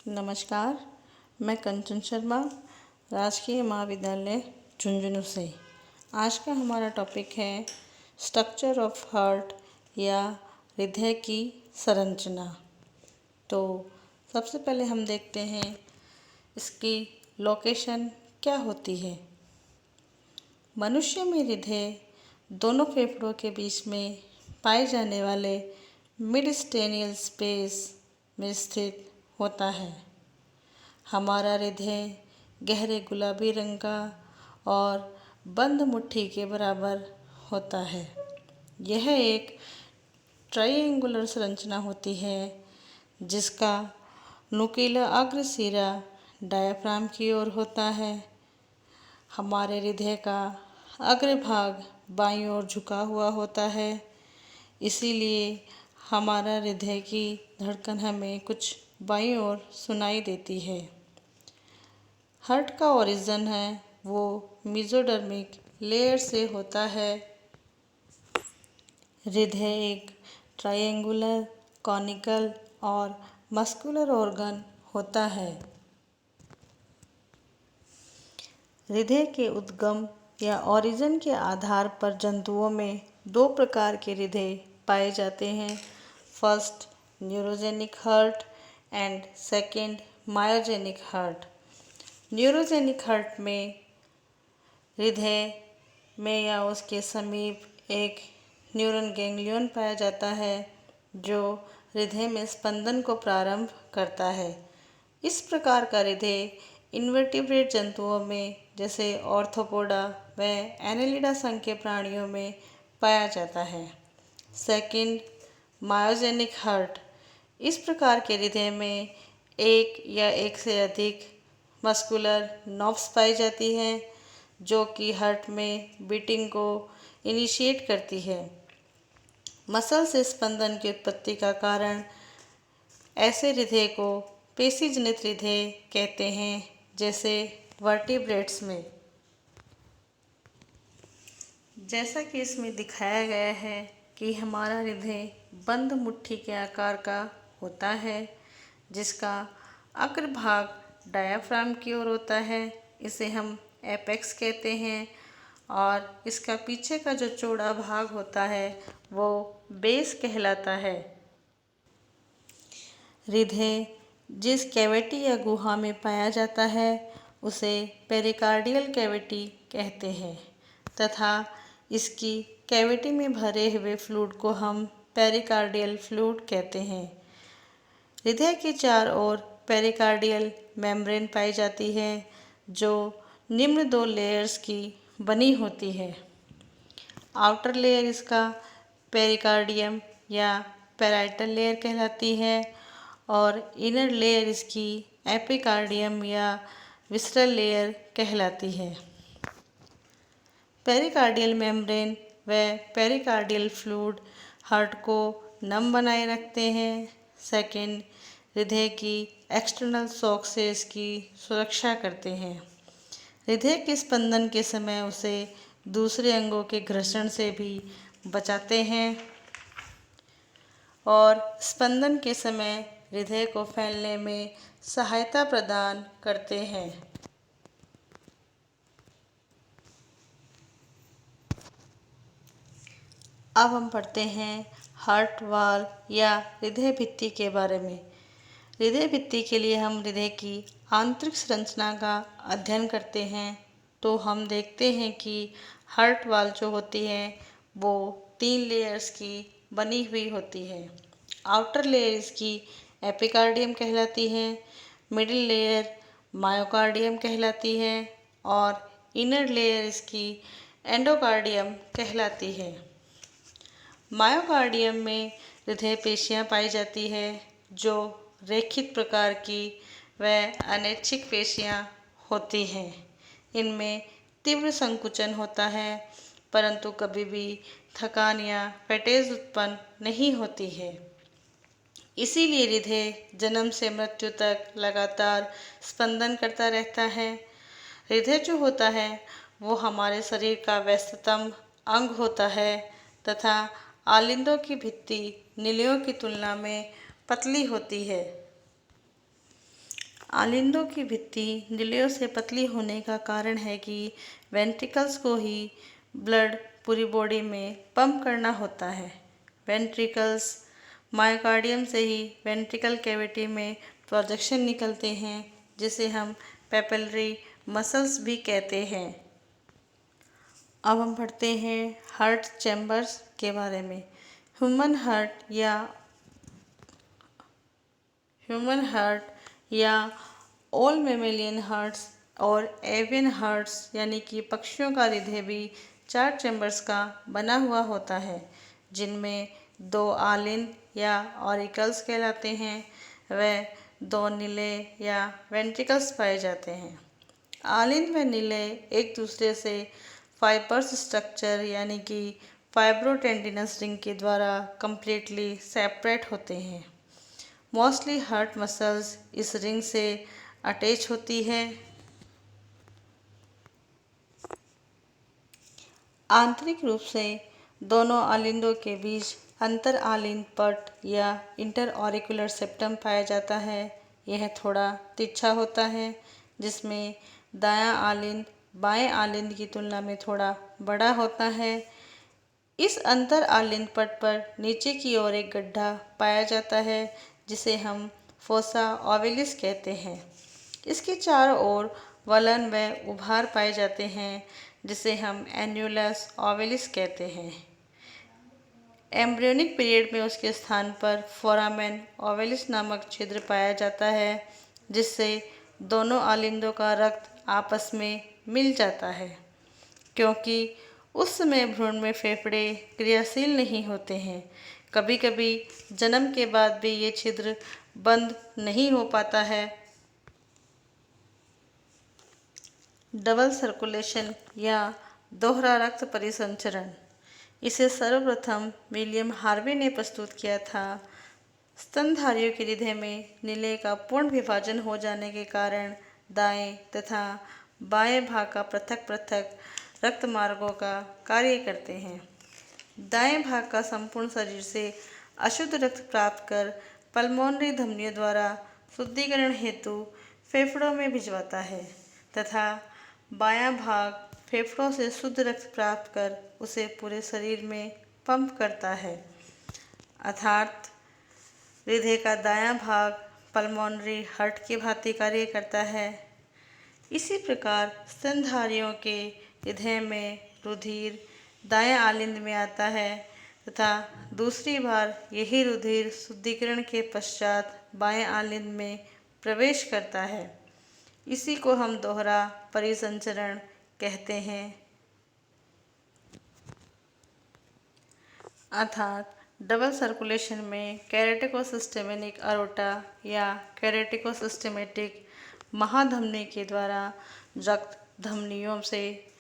नमस्कार, मैं कंचन शर्मा, राजकीय महाविद्यालय झुंझुनू से। आज का हमारा टॉपिक है स्ट्रक्चर ऑफ हार्ट या हृदय की संरचना। तो सबसे पहले हम देखते हैं इसकी लोकेशन क्या होती है। मनुष्य में हृदय दोनों फेफड़ों के बीच में पाए जाने वाले मिडस्टेनियल स्पेस में स्थित होता है। हमारा हृदय गहरे गुलाबी रंग का और बंद मुट्ठी के बराबर होता है। यह एक ट्रायंगुलर संरचना होती है जिसका नुकीला अग्र सिरा डायाफ्राम की ओर होता है। हमारे हृदय का अग्रभाग बाईं ओर झुका हुआ होता है, इसीलिए हमारा हृदय की धड़कन हमें कुछ बाईं ओर सुनाई देती है। हार्ट का ओरिजिन है वो मेसोडर्मिक लेयर से होता है। हृदय एक ट्रायंगुलर, कॉनिकल और मस्कुलर ऑर्गन होता है। हृदय के उद्गम या ओरिजिन के आधार पर जंतुओं में दो प्रकार के हृदय पाए जाते हैं। First neurogenic heart and second myogenic heart. Neurogenic heart में हृदय में या उसके समीप एक न्यूरॉन गैंग्लियन पाया जाता है जो हृदय में स्पंदन को प्रारंभ करता है। इस प्रकार का हृदय इनवर्टिब्रेट जंतुओं में जैसे ऑर्थोपोडा व एनेलिडा संघ के प्राणियों में पाया जाता है। Second myogenic heart. इस प्रकार के हृदय में एक या एक से अधिक मस्कुलर नर्व्स पाई जाती हैं जो कि हार्ट में बीटिंग को इनिशिएट करती है। मसल से स्पंदन की उत्पत्ति का कारण ऐसे हृदय को पेशीजनित हृदय कहते हैं, जैसे वर्टिब्रेट्स में। जैसा कि इसमें दिखाया गया है कि हमारा हृदय बंद मुट्ठी के आकार का होता है जिसका अग्रभाग डायाफ्राम की ओर होता है, इसे हम एपेक्स कहते हैं, और इसका पीछे का जो चौड़ा भाग होता है वो बेस कहलाता है। हृदय जिस कैविटी या गुहा में पाया जाता है उसे पेरिकार्डियल कैविटी कहते हैं तथा इसकी कैविटी में भरे हुए फ्लूइड को हम पेरिकार्डियल फ्लूइड कहते हैं। हृदय के चारों ओर पेरिकार्डियल मेम्ब्रेन पाई जाती है जो निम्न दो लेयर्स की बनी होती है। आउटर लेयर इसका पेरिकार्डियम या पैराइटल लेयर कहलाती है और इनर लेयर इसकी एपिकार्डियम या विसरल लेयर कहलाती है। पेरिकार्डियल मेम्ब्रेन व पेरिकार्डियल फ्लूइड हार्ट को नम बनाए रखते हैं। सेकंड, हृदय की एक्सटर्नल शॉक से इसकी सुरक्षा करते हैं। हृदय के स्पंदन के समय उसे दूसरे अंगों के घर्षण से भी बचाते हैं और स्पंदन के समय हृदय को फैलने में सहायता प्रदान करते हैं। अब हम पढ़ते हैं हार्ट वाल या हृदय भित्ति के बारे में। हृदय भित्ति के लिए हम हृदय की आंतरिक संरचना का अध्ययन करते हैं तो हम देखते हैं कि हार्ट वाल जो होती है वो 3 लेयर्स की बनी हुई होती है। आउटर लेयर इसकी एपिकार्डियम कहलाती है, मिडिल लेयर मायोकार्डियम कहलाती है और इनर लेयर इसकी एंडोकार्डियम कहलाती है। मायोकार्डियम में हृदय पेशियाँ पाई जाती है जो रेखित प्रकार की व अनैच्छिक पेशियाँ होती हैं। इनमें तीव्र संकुचन होता है परंतु कभी भी थकान या फैटेज उत्पन्न नहीं होती है। इसीलिए हृदय जन्म से मृत्यु तक लगातार स्पंदन करता रहता है। हृदय जो होता है वो हमारे शरीर का व्यस्ततम अंग होता है तथा आलिंदों की भित्ति नीलियों की तुलना में पतली होती है। आलिंदों की भित्ति निलयों से पतली होने का कारण है कि वेंट्रिकल्स को ही ब्लड पूरी बॉडी में पंप करना होता है। वेंट्रिकल्स मायोकार्डियम से ही वेंट्रिकल कैविटी में प्रोजेक्शन निकलते हैं, जिसे हम पेपिलरी मसल्स भी कहते हैं। अब हम पढ़ते हैं हार्ट चैम्बर्स के बारे में। ह्यूमन हार्ट या ऑल मेमेलियन हार्ट्स और एवियन हार्ट्स यानी कि पक्षियों का हृदय भी 4 चैम्बर्स का बना हुआ होता है, जिनमें 2 आलिंद या ऑरिकल्स कहलाते हैं। वह 2 निले या वेंट्रिकल्स पाए जाते हैं। आलिंद व निले एक दूसरे से फाइबर्स स्ट्रक्चर यानी कि फाइब्रोटेंडिनस रिंग के द्वारा कंप्लीटली सेपरेट होते हैं। मोस्टली हार्ट मसल्स इस रिंग से अटैच होती है। आंतरिक रूप से दोनों आलिंदों के बीच अंतर आलिंद पट या इंटर ऑरिकुलर सेप्टम पाया जाता है। यह थोड़ा तिरछा होता है, जिसमें दायां आलिंद बाएं आलिंद की तुलना में थोड़ा बड़ा होता है। इस अंतर आलिंद पट पर नीचे की ओर एक गड्ढा पाया जाता है, जिसे हम फोसा ओवलिस कहते हैं। इसके चारों ओर वलन व उभार पाए जाते हैं, जिसे हम एन्युलस ओवलिस कहते हैं। एम्ब्रियोनिक पीरियड में उसके स्थान पर फोरामेन ओवलिस नामक छिद्र पाया जाता है, जिससे दोनों आलिंदों का रक्त आपस में मिल जाता है। क्योंकि उस समय भ्रूण में फेफड़े क्रियाशील नहीं होते हैं, कभी कभी जन्म के बाद भी ये छिद्र बंद नहीं हो पाता है। डबल सर्कुलेशन या दोहरा रक्त परिसंचरण, इसे सर्वप्रथम विलियम हार्वे ने प्रस्तुत किया था। स्तनधारियों के हृदय में नीले का पूर्ण विभाजन हो जाने के कारण दाएं तथा बाएं भाग का पृथक पृथक रक्त मार्गों का कार्य करते हैं। दाएं भाग का संपूर्ण शरीर से अशुद्ध रक्त प्राप्त कर पल्मोनरी धमनियों द्वारा शुद्धिकरण हेतु फेफड़ों में भिजवाता है तथा बायां भाग फेफड़ों से शुद्ध रक्त प्राप्त कर उसे पूरे शरीर में पंप करता है। अर्थात हृदय का दायां भाग पल्मोनरी हार्ट की भांति कार्य करता है। इसी प्रकार स्तनधारियों के हृदय में रुधिर दाएं आलिंद में आता है तथा दूसरी बार यही रुधिर शुद्धिकरण के पश्चात बाएं आलिंद में प्रवेश करता है। इसी को हम दोहरा परिसंचरण कहते हैं। अर्थात डबल सर्कुलेशन में कैरेटिको-सिस्टेमेटिक अरोटा या कैरेटिको-सिस्टेमेटिक महाधमनी के द्वारा रक्त धमनियों से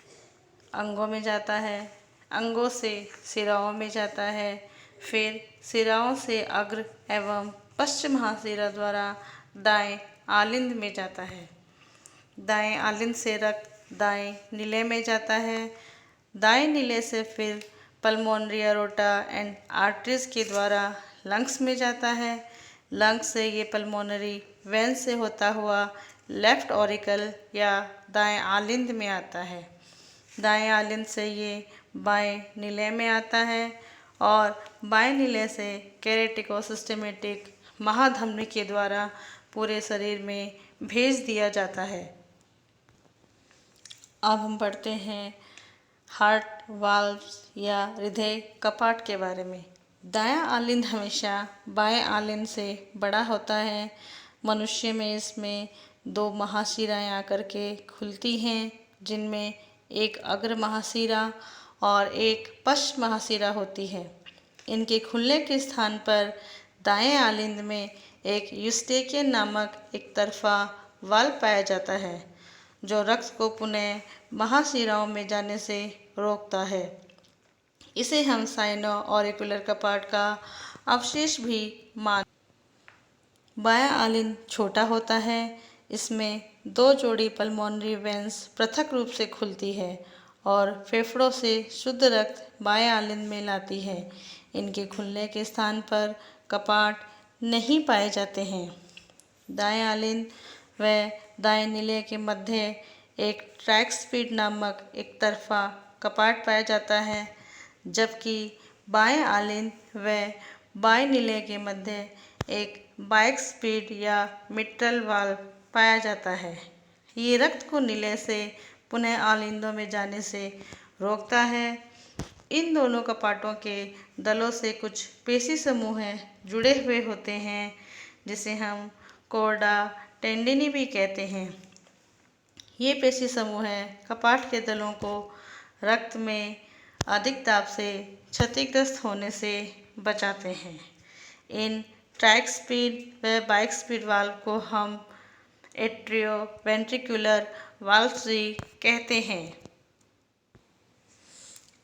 अंगों में जाता है, अंगों से सिराओं में जाता है, फिर सिराओं से अग्र एवं पश्च महाशिरा द्वारा दाएं आलिंद में जाता है। दाएं आलिंद से रक्त दाएं नीले में जाता है। दाएं नीले से फिर पल्मोनरी अरोटा एंड आर्टरीज के द्वारा लंग्स में जाता है। लंग्स से ये पल्मोनरी वेन से होता हुआ लेफ्ट ऑरिकल या दाएं आलिंद में आता है। दाएं आलिंद से ये बाएं नीले में आता है और बाएं नीले से कैरेटिको-सिस्टेमेटिक महाधमनी के द्वारा पूरे शरीर में भेज दिया जाता है। अब हम पढ़ते हैं हार्ट वाल्व्स या हृदय कपाट के बारे में। दायां आलिंद हमेशा बाएं आलिंद से बड़ा होता है। मनुष्य में इसमें 2 महाशिराएं आकर के खुलती हैं, जिनमें एक अग्र महाशिरा और एक पश्च महाशिरा होती है। इनके खुलने के स्थान पर दाएं आलिंद में एक यूस्टेकियन नामक एक तरफा वाल्व पाया जाता है, जो रक्त को पुनः महाशिराओं में जाने से रोकता है। इसे हम साइनो ऑरिकुलर कपाट का अवशेष भी मान। बायां आलिंद छोटा होता है। इसमें 2 जोड़ी पल्मोनरी वेन्स पृथक रूप से खुलती है और फेफड़ों से शुद्ध रक्त बाएं आलिंद में लाती है। इनके खुलने के स्थान पर कपाट नहीं पाए जाते हैं। दाएं आलिंद व दाएं निलय के मध्य एक ट्रैक्सपीड नामक एक तरफा कपाट पाया जाता है, जबकि बाएं आलिंद व बाएं निलय के मध्य एक बाइस्पीड या मिट्रल वाल्व पाया जाता है। ये रक्त को निलय से पुनः आलिंदों में जाने से रोकता है। इन दोनों कपाटों के दलों से कुछ पेशी समूह जुड़े हुए होते हैं, जिसे हम कोर्डा टेंडिनी भी कहते हैं। ये पेशी समूह कपाट के दलों को रक्त में अधिक दाब से क्षतिग्रस्त होने से बचाते हैं। इन ट्रैक्सपीड व बाइस्पीड वाल्व को हम एट्रियोवेंट्रिकुलर वाल्व्स भी कहते हैं।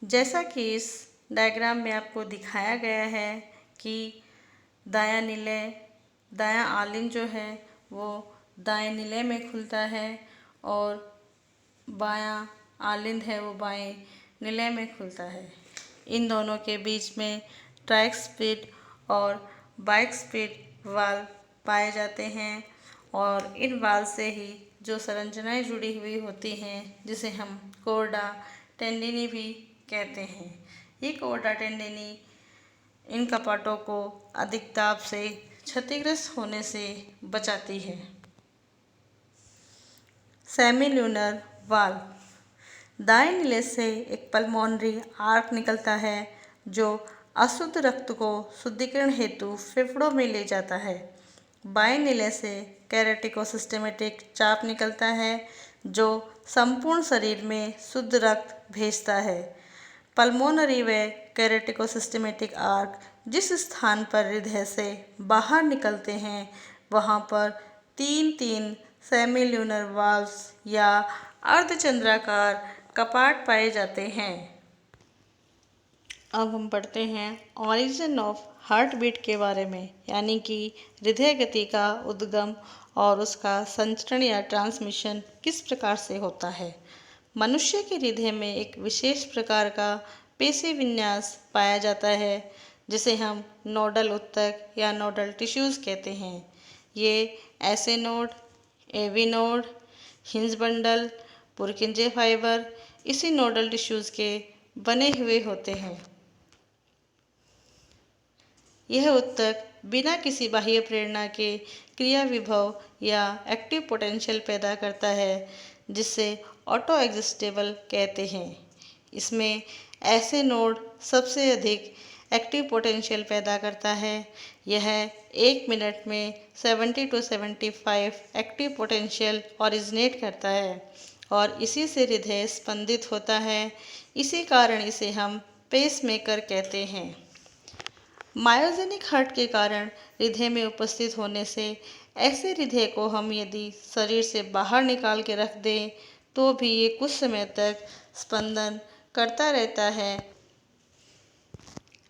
जैसा कि इस डायग्राम में आपको दिखाया गया है कि दायां निलय, दायां आलिंद जो है वो दाएं निलय में खुलता है और बायां आलिंद है वो बाएं निलय में खुलता है। इन दोनों के बीच में ट्रैक्सपीड और बाइस्पीड वाल्व पाए जाते हैं और इन वाल्व से ही जो संरचनाएं जुड़ी हुई होती हैं, जिसे हम कोर्डा टेंडिनी भी कहते हैं। ये कोर्डा टेंडिनी इन कपाटों को अधिक दाब से क्षतिग्रस्त होने से बचाती है। सेमील्यूनर वाल्व। दाएं निलय से एक पल्मोनरी आर्क निकलता है जो अशुद्ध रक्त को शुद्धिकरण हेतु फेफड़ों में ले जाता है। बाएं निलय से कैरेटिको-सिस्टेमेटिक चाप निकलता है जो संपूर्ण शरीर में शुद्ध रक्त भेजता है। पल्मोनरी व कैरेटिको-सिस्टेमेटिक आर्क जिस स्थान पर हृदय से बाहर निकलते हैं, वहाँ पर 3-3 सेमील्यूनर वाल्व्स या अर्धचंद्राकार कपाट पाए जाते हैं। अब हम पढ़ते हैं ऑरिजिन ऑफ हार्ट बीट के बारे में, यानी कि हृदय गति का उद्गम और उसका संचरण या ट्रांसमिशन किस प्रकार से होता है। मनुष्य के हृदय में एक विशेष प्रकार का पेशी विन्यास पाया जाता है, जिसे हम नोडल ऊतक या नोडल टिश्यूज़ कहते हैं। ये ऐसे नोड, एवी नोड, हिंज बंडल, पुरकिंजे फाइबर इसी नोडल टिश्यूज़ के बने हुए होते हैं। यह ऊतक बिना किसी बाह्य प्रेरणा के क्रिया विभव या एक्टिव पोटेंशियल पैदा करता है, जिसे ऑटो एग्जिस्टेबल कहते हैं। इसमें ऐसे नोड सबसे अधिक एक्टिव पोटेंशियल पैदा करता है। यह 1 मिनट में 70 to 75 एक्टिव पोटेंशियल ओरिजिनेट करता है और इसी से हृदय स्पंदित होता है। इसी कारण इसे हम पेसमेकर कहते हैं। मायोजेनिक हार्ट के कारण हृदय में उपस्थित होने से ऐसे हृदय को हम यदि शरीर से बाहर निकाल के रख दें तो भी ये कुछ समय तक स्पंदन करता रहता है।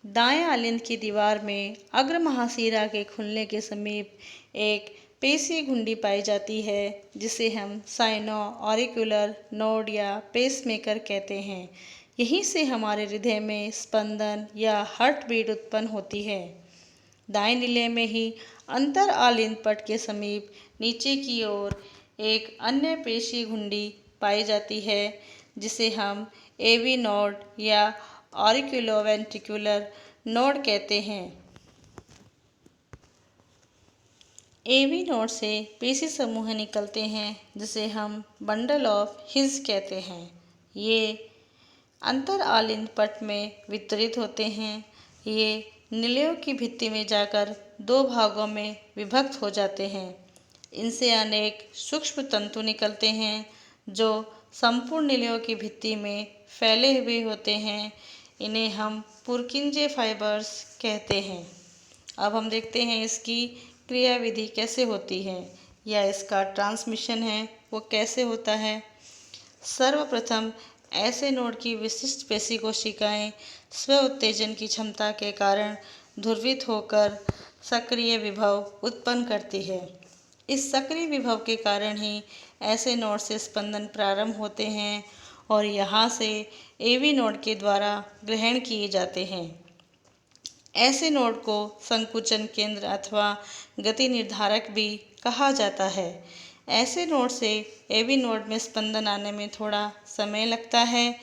दाएं आलिंद की दीवार में अग्र महाशिरा के खुलने के समीप एक पेशीय घुंडी पाई जाती है, जिसे हम साइनो ऑरिकुलर नोड या पेसमेकर कहते हैं। यहीं से हमारे हृदय में स्पंदन या हार्ट बीट उत्पन्न होती है। दाएं निलय में ही अंतर आलिंद पट के समीप नीचे की ओर एक अन्य पेशीय घुंडी पाई जाती है, जिसे हम एवी नोड या ऑरिकुलोवेंट्रिकुलर नोड कहते हैं। एवी नोड से पेशी समूह निकलते हैं, जिसे हम बंडल ऑफ हिंज कहते हैं। ये अंतर आलिंद पट में वितरित होते हैं। ये निलयों की भित्ति में जाकर 2 भागों में विभक्त हो जाते हैं। इनसे अनेक सूक्ष्म तंतु निकलते हैं जो संपूर्ण निलयों की भित्ति में फैले हुए होते हैं। इन्हें हम पुरकिंजे फाइबर्स कहते हैं। अब हम देखते हैं इसकी क्रियाविधि कैसे होती है या इसका ट्रांसमिशन है वो कैसे होता है। सर्वप्रथम ऐसे नोड की विशिष्ट पेशी कोशिकाएं स्व उत्तेजन की क्षमता के कारण ध्रुवित होकर सक्रिय विभव उत्पन्न करती है। इस सक्रिय विभव के कारण ही ऐसे नोड से स्पंदन प्रारंभ होते हैं और यहाँ से एवी नोड के द्वारा ग्रहण किए जाते हैं। ऐसे नोड को संकुचन केंद्र अथवा गति निर्धारक भी कहा जाता है। ऐसे नोड से एवी नोड में स्पंदन आने में थोड़ा समय लगता है।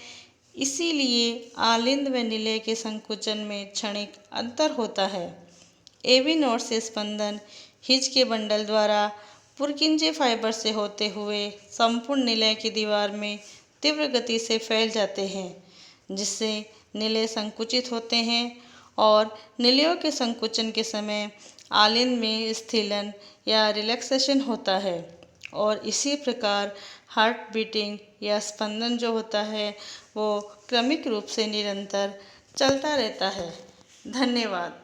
इसीलिए आलिंद व निलय के संकुचन में क्षणिक अंतर होता है। एवी नोड से स्पंदन हिज के बंडल द्वारा पुरकिंजे फाइबर से होते हुए संपूर्ण निलय की दीवार में तीव्र गति से फैल जाते हैं, जिससे निलय संकुचित होते हैं और निलयों के संकुचन के समय आलिंद में स्थिलन या रिलैक्सेशन होता है और इसी प्रकार हार्ट बीटिंग या स्पंदन जो होता है वो क्रमिक रूप से निरंतर चलता रहता है। धन्यवाद।